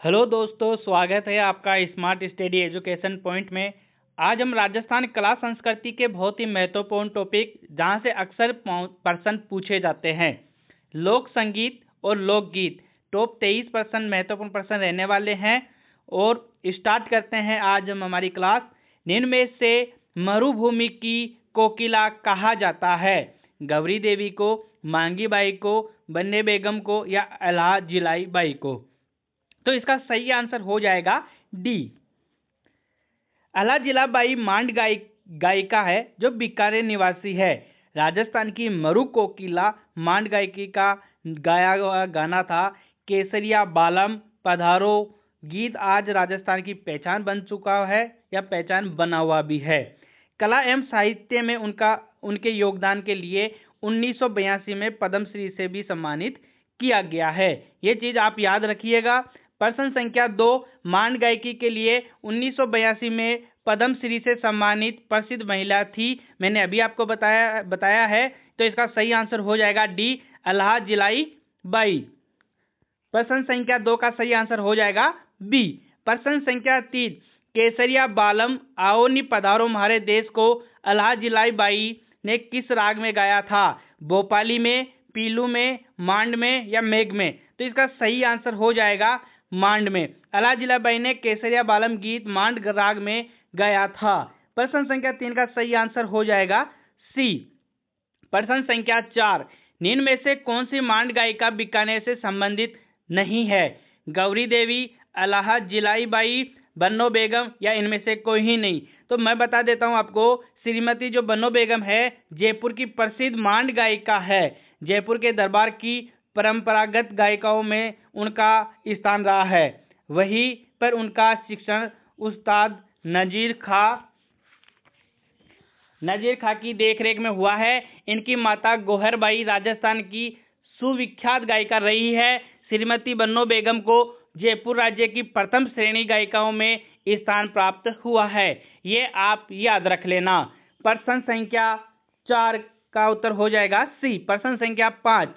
Hello दोस्तों, स्वागत है आपका स्मार्ट स्टडी एजुकेशन पॉइंट में। आज हम राजस्थान कला संस्कृति के बहुत ही महत्वपूर्ण टॉपिक जहां से अक्सर प्रश्न पूछे जाते हैं, लोक संगीत और लोकगीत, टॉप 23% महत्वपूर्ण प्रश्न रहने वाले हैं। और स्टार्ट करते हैं आज हम हमारी क्लास। निम्न में से मरुभूमि की कोकिला कहा जाता है? गौरी देवी को, मांगी बाई को, बन्ने बेगम को या अलाहा जिलाई बाई को? तो इसका सही आंसर हो जाएगा डी। अलाहा जिलाबाई मांड गायिका है जो बीकानेर निवासी है। राजस्थान की मरु कोकिला मांड गायिकी का गाया हुआ गाना था केसरिया बालम पधारो। गीत आज राजस्थान की पहचान बन चुका है या पहचान बना हुआ भी है। कला एवं साहित्य में उनके योगदान के लिए 1982 में पद्मश्री से भी सम्मानित किया गया है। ये चीज आप याद रखिएगा। प्रश्न संख्या 2, मांड गायिकी के लिए 1982 में पद्मश्री से सम्मानित प्रसिद्ध महिला थी, मैंने अभी आपको बताया है। तो इसका सही आंसर हो जाएगा डी, अलाहा जिलाई बाई। प्रश्न संख्या 2 का सही आंसर हो जाएगा बी। प्रश्न संख्या 3, केसरिया बालम आओ नी पधारो हमारे देश को अलाहा जिलाई बाई ने किस राग में गाया था? भोपाली में, पीलू में, मांड में या मेघ में? तो इसका सही आंसर हो जाएगा मांड में। अलाहा जिलाबाई ने केसरिया बालम गीत मांड राग में गाया था। प्रश्न संख्या 3 का सही आंसर हो जाएगा सी। प्रश्न संख्या 4, निम्न में से कौन सी मांड गायिका बीकानेर से संबंधित नहीं है? गौरी देवी, अलाहा जिलाई बाई, बन्नो बेगम या इनमें से कोई ही नहीं? तो मैं बता देता हूं आपको, श्रीमती जो बन्नो बेगम है जयपुर की प्रसिद्ध मांड गायिका है। जयपुर के दरबार की परंपरागत गायिकाओं में उनका स्थान रहा है। वहीं पर उनका शिक्षण उस्ताद नजीर खां की देखरेख में हुआ है। इनकी माता गोहरबाई राजस्थान की सुविख्यात गायिका रही है। श्रीमती बन्नो बेगम को जयपुर राज्य की प्रथम श्रेणी गायिकाओं में स्थान प्राप्त हुआ है। ये आप याद रख लेना। प्रश्न संख्या 4 का उत्तर हो जाएगा सी। प्रश्न संख्या 5,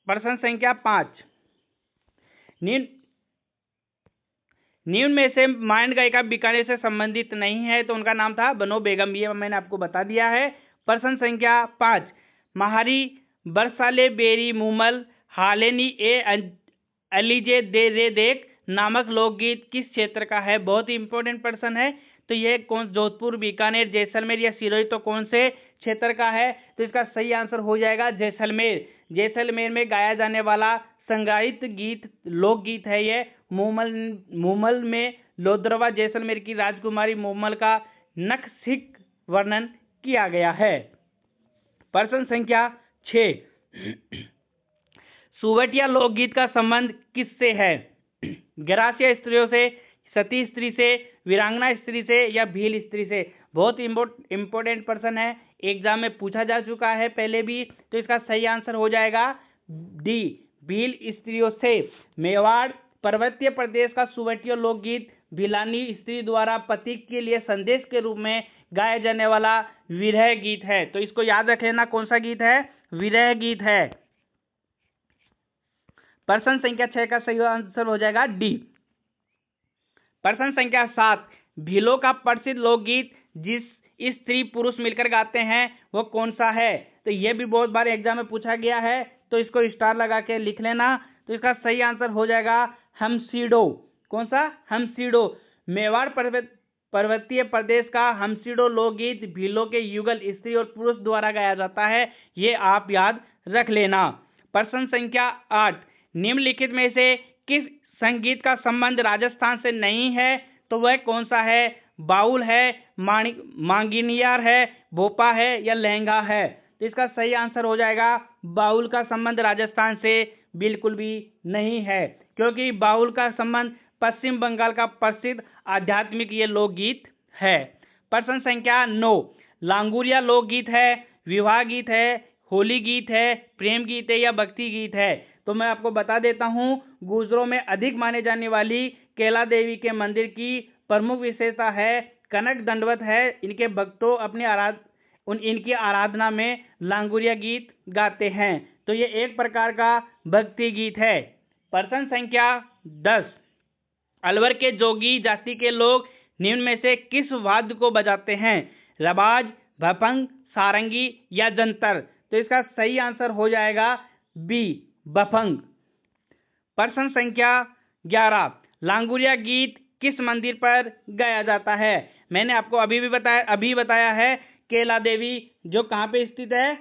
प्रश्न संख्या 5, निम्न में से मांड गायिका बीकानेर से संबंधित नहीं है, तो उनका नाम था बन्नो बेगम। ये मैंने आपको बता दिया है। प्रश्न संख्या 5, महारी बरसाले बेरी मुमल हालेनी ए अलीजे दे रे देख नामक लोकगीत किस क्षेत्र का है? बहुत ही इंपॉर्टेंट प्रश्न है। तो यह कौन, जोधपुर, बीकानेर, जैसलमेर या सिरोही, तो कौन से क्षेत्र का है? तो इसका सही आंसर हो जाएगा जैसलमेर। जैसलमेर में गाया जाने वाला संगायित गीत लोकगीत है ये। मूमल में लोद्रवा जैसलमेर की राजकुमारी मूमल का नखशिख वर्णन किया गया है। प्रश्न संख्या 6, सुवटिया लोकगीत का संबंध किससे है? ग्रास्य स्त्रियों से, सती स्त्री से, वीरांगना स्त्री से या भील स्त्री से? बहुत इंपॉर्टेंट प्रश्न है, एग्जाम में पूछा जा चुका है पहले भी। तो इसका सही आंसर हो जाएगा डी, भील स्त्रियों से। मेवाड़ पर्वतीय प्रदेश का सुवटिया लोकगीत भिलानी स्त्री द्वारा पति के लिए संदेश के रूप में गाया जाने वाला विरह गीत है। तो इसको याद रख लेना, कौन सा गीत है? विरह गीत है। प्रश्न संख्या 6 का सही आंसर हो जाएगा डी। प्रश्न संख्या 7, भीलों का प्रसिद्ध लोकगीत जिस स्त्री पुरुष मिलकर गाते हैं वो कौन सा है? तो यह भी बहुत बार एग्जाम में पूछा गया है, तो इसको स्टार लगा के लिख लेना। तो इसका सही आंसर हो जाएगा हमसीडो। कौन सा? हमसीडो। मेवाड़ पर्वतीय प्रदेश का हमसीडो लोकगीत भीलों के युगल स्त्री और पुरुष द्वारा गाया जाता है। ये आप याद रख लेना। प्रश्न संख्या 8, निम्नलिखित में से किस संगीत का संबंध राजस्थान से नहीं है? तो वह कौन सा है? बाउल है, मांगिनियार है, भोपा है या लहंगा है? तो इसका सही आंसर हो जाएगा बाउल का संबंध राजस्थान से बिल्कुल भी नहीं है, क्योंकि बाउल का संबंध पश्चिम बंगाल का प्रसिद्ध आध्यात्मिक ये लोकगीत है। प्रश्न संख्या 9, लांगुरिया लोकगीत है, विवाह गीत है, होली गीत है, प्रेम गीत है या भक्ति गीत है? तो मैं आपको बता देता हूं, गुजरों में अधिक माने जाने वाली कैला देवी के मंदिर की प्रमुख विशेषता है कनक दंडवत है। इनके भक्तों अपनी इनकी आराधना में लांगुरिया गीत गाते हैं। तो ये एक प्रकार का भक्ति गीत है। प्रश्न संख्या 10, अलवर के जोगी जाति के लोग निम्न में से किस वाद्य को बजाते हैं? रबाज, भपंग, सारंगी या जंतर? तो इसका सही आंसर हो जाएगा बी, भपंग। प्रश्न संख्या 11, लांगुरिया गीत किस मंदिर पर गाया जाता है? मैंने आपको अभी बताया है केला देवी, जो कहाँ पे स्थित है,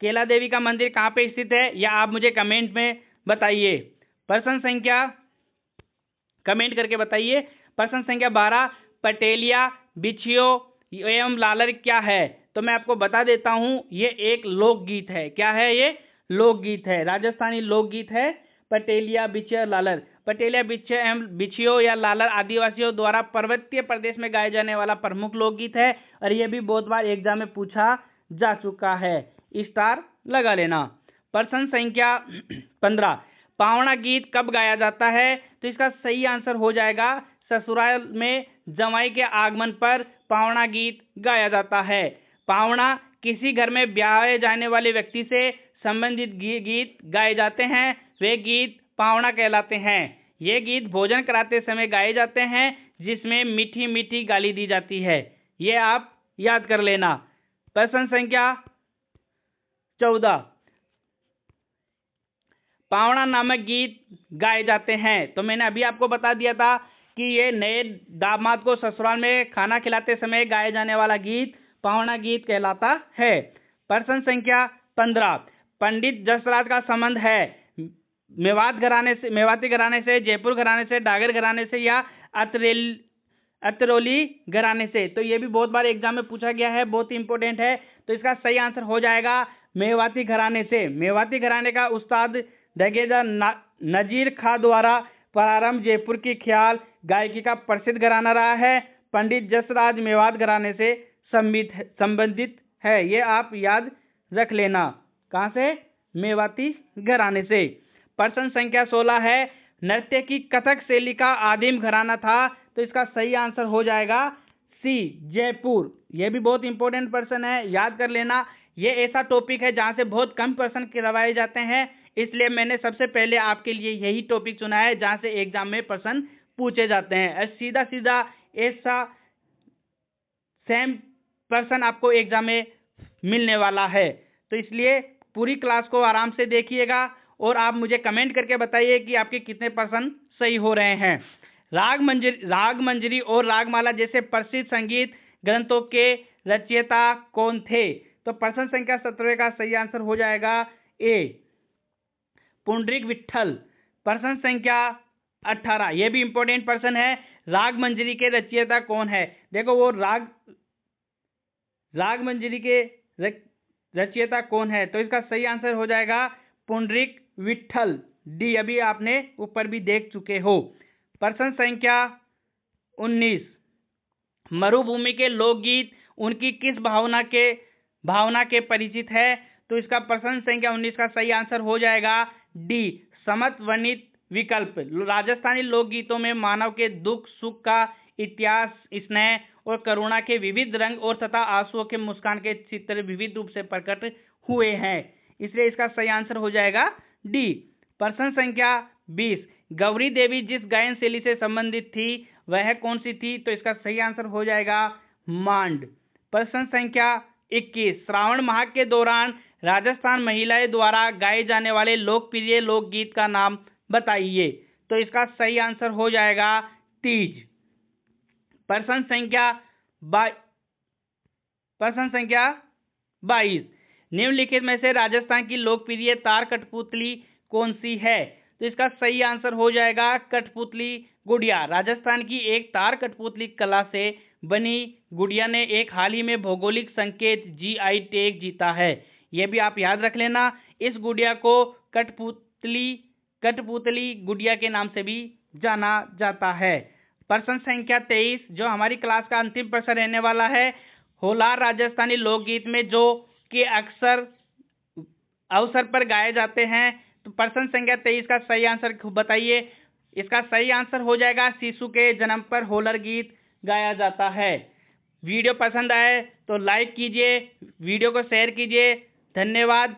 केला देवी का मंदिर कहाँ पे स्थित है, या आप मुझे कमेंट में बताइए। प्रश्न संख्या, कमेंट करके बताइए। प्रश्न संख्या 12, पटेलिया, बिछियो एवं लालर क्या है? तो मैं आपको बता देता हूँ, ये एक लोकगीत है। क्या है ये? लोकगीत है, राजस्थानी लोकगीत है पटेलिया, बिछियो, लालर। पटेलिया, बिछियो या लालर आदिवासियों द्वारा पर्वतीय प्रदेश में गाए जाने वाला प्रमुख लोकगीत है और यह भी बहुत बार एग्जाम में पूछा जा चुका है। स्टार लगा लेना। प्रश्न संख्या 15, पावना गीत कब गाया जाता है? तो इसका सही आंसर हो जाएगा ससुराल में जमाई के आगमन पर पावना गीत गाया जाता है। पावना किसी घर में ब्याहे जाने वाले व्यक्ति से संबंधित गीत गाए जाते हैं, वे गीत पावना कहलाते हैं। ये गीत भोजन कराते समय गाए जाते हैं, जिसमें मीठी मीठी गाली दी जाती है। ये आप याद कर लेना। प्रश्न संख्या 14, पावना नामक गीत गाए जाते हैं। तो मैंने अभी आपको बता दिया था कि ये नए दामाद को ससुराल में खाना खिलाते समय गाए जाने वाला गीत पावना गीत कहलाता है। प्रश्न संख्या 15, पंडित जसराज का संबंध है मेवाती घराने से, जयपुर घराने से, डागर घराने से या अतरौली घराने से? तो ये भी बहुत बार एग्जाम में पूछा गया है, बहुत ही इंपॉर्टेंट है। तो इसका सही आंसर हो जाएगा मेवाती घराने से। मेवाती घराने का उस्ताद दगेजा नजीर खां द्वारा प्रारंभ जयपुर की ख्याल गायकी का प्रसिद्ध घराना रहा है। पंडित जसराज मेवात घराने से संबंधित है, ये आप याद रख लेना। कहाँ से? मेवाती घराने से। प्रश्न संख्या 16 है, नृत्य की कथक शैली का आदिम घराना था। तो इसका सही आंसर हो जाएगा सी, जयपुर। यह भी बहुत इंपॉर्टेंट प्रश्न है, याद कर लेना। ये ऐसा टॉपिक है जहाँ से बहुत कम प्रश्न करवाए जाते हैं, इसलिए मैंने सबसे पहले आपके लिए यही टॉपिक चुना है जहाँ से एग्जाम में प्रश्न पूछे जाते हैं। सीधा सीधा ऐसा सेम प्रश्न आपको एग्जाम में मिलने वाला है। तो इसलिए पूरी क्लास को आराम से देखिएगा और आप मुझे कमेंट करके बताइए कि आपके कितने प्रश्न सही हो रहे हैं। राग मंजरी और रागमाला जैसे प्रसिद्ध संगीत ग्रंथों के रचयिता कौन थे? तो प्रश्न संख्या 17 का सही आंसर हो जाएगा ए, पुंडरीक विट्ठल। प्रश्न संख्या 18, यह भी इंपॉर्टेंट प्रश्न है, राग मंजरी के रचयिता कौन है? देखो वो राग मंजरी के रचयिता कौन है? तो इसका सही आंसर हो जाएगा पुंडरीक विट्ठल, डी। अभी आपने ऊपर भी देख चुके हो। प्रश्न संख्या 19, मरुभूमि के लोकगीत उनकी किस भावना के परिचित है? तो इसका प्रश्न संख्या 19 का सही आंसर हो जाएगा डी, समत वर्णित विकल्प। राजस्थानी लोकगीतों में मानव के दुख सुख का इतिहास, स्नेह और करुणा के विविध रंग और तथा आंसुओं के मुस्कान के चित्र विविध रूप से प्रकट हुए हैं, इसलिए इसका सही आंसर हो जाएगा डी। प्रश्न संख्या 20, गौरी देवी जिस गायन शैली से संबंधित थी वह कौन सी थी? तो इसका सही आंसर हो जाएगा मांड। प्रश्न संख्या 21, श्रावण माह के दौरान राजस्थान महिलाएं द्वारा गाए जाने वाले लोकप्रिय लोकगीत का नाम बताइए। तो इसका सही आंसर हो जाएगा तीज। प्रश्न संख्या 22, निम्नलिखित में से राजस्थान की लोकप्रिय तार कठपुतली कौन सी है? तो इसका सही आंसर हो जाएगा कठपुतली गुड़िया। राजस्थान की एक तार कठपुतली कला से बनी गुड़िया ने एक हाल ही में भौगोलिक संकेत GI टैग जीता है, यह भी आप याद रख लेना। इस गुड़िया को कठपुतली गुड़िया के नाम से भी जाना जाता है। प्रश्न संख्या 23, जो हमारी क्लास का अंतिम प्रश्न रहने वाला है, होलार राजस्थानी लोकगीत में जो के अक्सर अवसर पर गाए जाते हैं। तो प्रश्न संख्या 23 का सही आंसर बताइए। इसका सही आंसर हो जाएगा शिशु के जन्म पर होलर गीत गाया जाता है। वीडियो पसंद आए तो लाइक कीजिए, वीडियो को शेयर कीजिए। धन्यवाद।